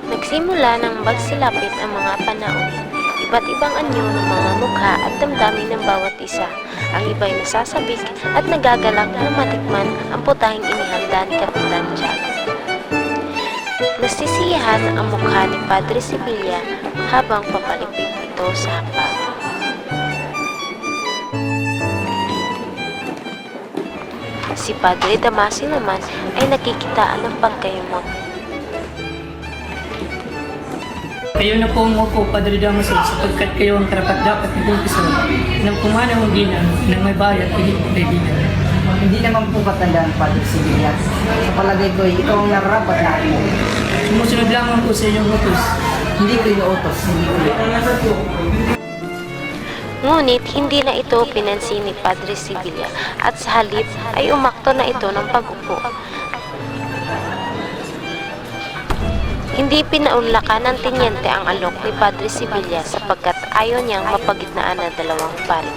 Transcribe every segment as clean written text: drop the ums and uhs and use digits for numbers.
Nagsimula ng magsilapit ang mga panahon. Iba't ibang anyo ng mga mukha at damdamin ng bawat isa. Ang iba'y nasasabik at nagagalak na matikman ang putahing inihanda ni Kapitan Tiago. Nasisiyahan ang mukha ni Padre Sibilya habang papalipit ito sa hapag. Si Padre Damaso naman ay nakikitaan ng pagkayumot. Kayo na po umupo, Padre Damaso, sapagkat kayo ang karapat-dapat na bumpiso ng pumanang ginang ng may bayat at hindi kaibigan. Hindi naman po katandaan, Padre Sibilya. Sa palagay ko, ikaw ang narapat na ako. Sumusunod lamang po sa inyong utos. Hindi ko inuutos, hindi ko Ngunit hindi na ito pinansin ni Padre Sibilya at sa halip ay umakto na ito ng pag-upo. Hindi pinaunlakan ng tinyente ang alok ni Padre Sibilya sapagkat ayaw niyang mapagitnaan ng dalawang pari.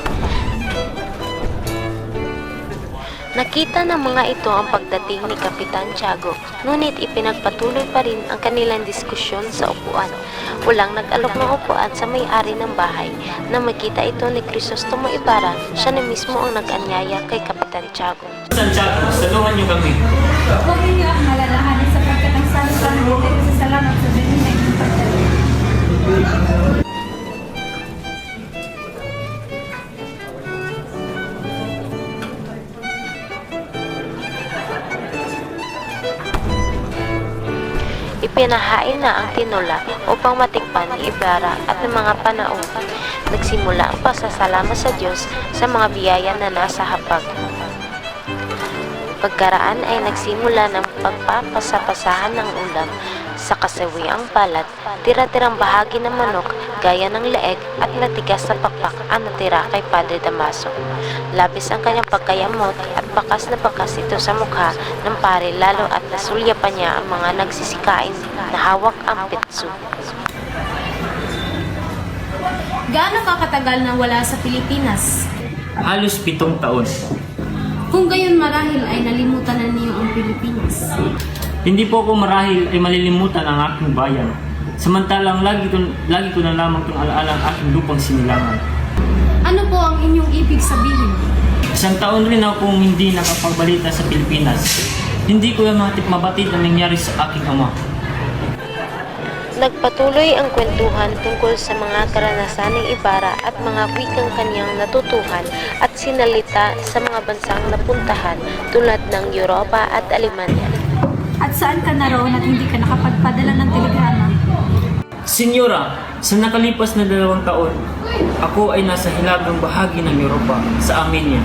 Nakita ng mga ito ang pagdating ni Kapitan Tiago, ngunit ipinagpatuloy pa rin ang kanilang diskusyon sa upuan. Walang nag-alok ng upuan sa may-ari ng bahay. Na makita ito ni Crisostomo Ibarra, siya na mismo ang nag-anyaya kay Kapitan Tiago. Santiago, saluhan niyo kami. Huwag niyo ang malalahanin sapagkat ang salutang buhay sa salamat sa dinin na inyong pagdala. Ipinahain na ang tinola upang matikpan ni Ibarra at ng mga panaong. Nagsimula ang pasasalamat sa Diyos sa mga biyaya na nasa hapag. Pagkaraan ay nagsimula ng pagpapasapasahan ng ulam sa kasawiang palad, tira-tirang bahagi ng manok gaya ng leeg at natigas na pakpak ang natira kay Padre Damaso. Labis ang kanyang pagkayamot at bakas na bakas ito sa mukha ng pare lalo at nasulya pa niya ang mga nagsisikain na hawak ang pitsu. Gaano ka katagal na wala sa Pilipinas? Halos 7 taon. Kung gayon marahil ay nalimutan na niyo ang Pilipinas. Hindi po ako marahil ay malilimutan ang aking bayan. Samantalang lagi ko na lamang itong alaala ang aking lupang sinilangan. Ano po ang inyong ibig sabihin? 1 taon rin akong hindi nakapagbalita sa Pilipinas. Hindi ko yung mabatid ang nangyari sa aking ama. Nagpatuloy ang kwentuhan tungkol sa mga karanasan ng Ibarra at mga wikang kanyang natutuhan at sinalita sa mga bansang napuntahan tulad ng Europa at Alemanya. At saan ka naroon at hindi ka nakapagpadala ng telegrama? Senyora, sa nakalipas na 2 taon, ako ay nasa hilagang bahagi ng Europa, sa Armenia.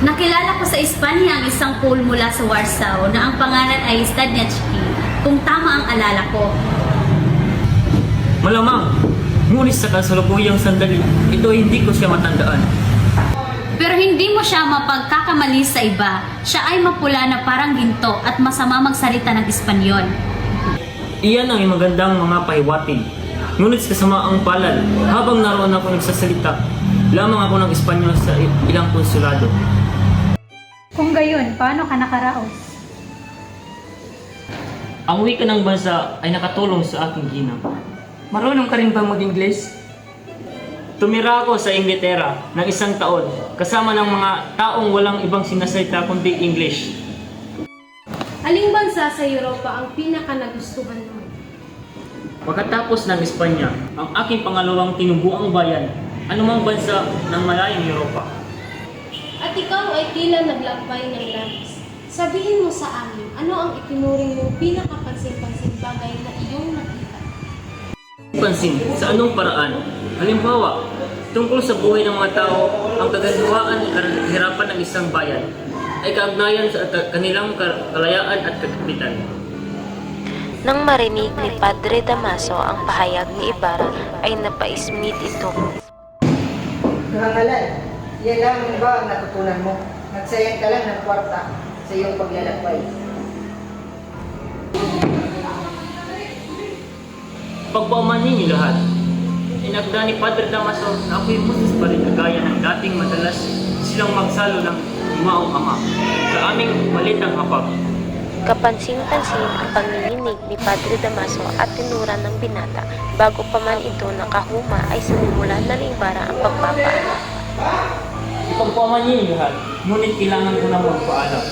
Nakilala ko sa Espanya ang isang pool mula sa Warsaw na ang pangalan ay Stadniczki, kung tama ang alala ko. Malamang, ngunit sa kasalukuyang sandali, ito ay hindi ko siya matandaan. Pero hindi mo siya mapagkakamali sa iba. Siya ay mapula na parang ginto at masama magsalita ng Espanyol. Iyan ang magandang mga pahiwatig. Ngunit sa kasamaang palad, habang naroon ako nagsasalita, lamang ako ng Espanyol sa ilang konsulado. Kung gayon, paano ka nakaraos? Ang wika ng bansa ay nakatulong sa aking ginang. Marunong ka rin bang mag-Ingles? Tumira ako sa Inglaterra ng 1 taon kasama ng mga taong walang ibang sinasalita kundi English. Aling bansa sa Europa ang pinaka-nagustuhan mo? Pagkatapos ng Espanya, ang aking pangalawang tinubuang bayan, anumang bansa ng malayong Europa. At ikaw ay tila naglakbay ng langis. Sabihin mo sa amin, ano ang itinuring mong pinakapansin-pansin bagay na iyong nakita? Pansin sa anong paraan. Halimbawa, tungkol sa buhay ng mga tao, ang kaganduhaan at kahirapan ng isang bayan ay kaugnayan sa kanilang kalayaan at kakapitan. Nang marinig ni Padre Damaso ang pahayag ni Ibarra ay napaismit ito. Kahangalan, yan lang ba ang natutunan mo? Nagsayang ka lang ng kwarta sa iyong paglalakbay. Pagpauman ninyo lahat, inagda ni Padre Damaso na ako'y Moses pa rin na gaya ng dating madalas silang magsalo ng umaong ama sa aming malitang hapag. Kapansin-pansin ang panginginig ni Padre Damaso at tinura ng binata. Bago pa man ito nakahuma ay sinimulan na ni Ibarra ang pagpapaalam. Ipagpauman ninyo lahat, ngunit kailangan ko na magpaalam.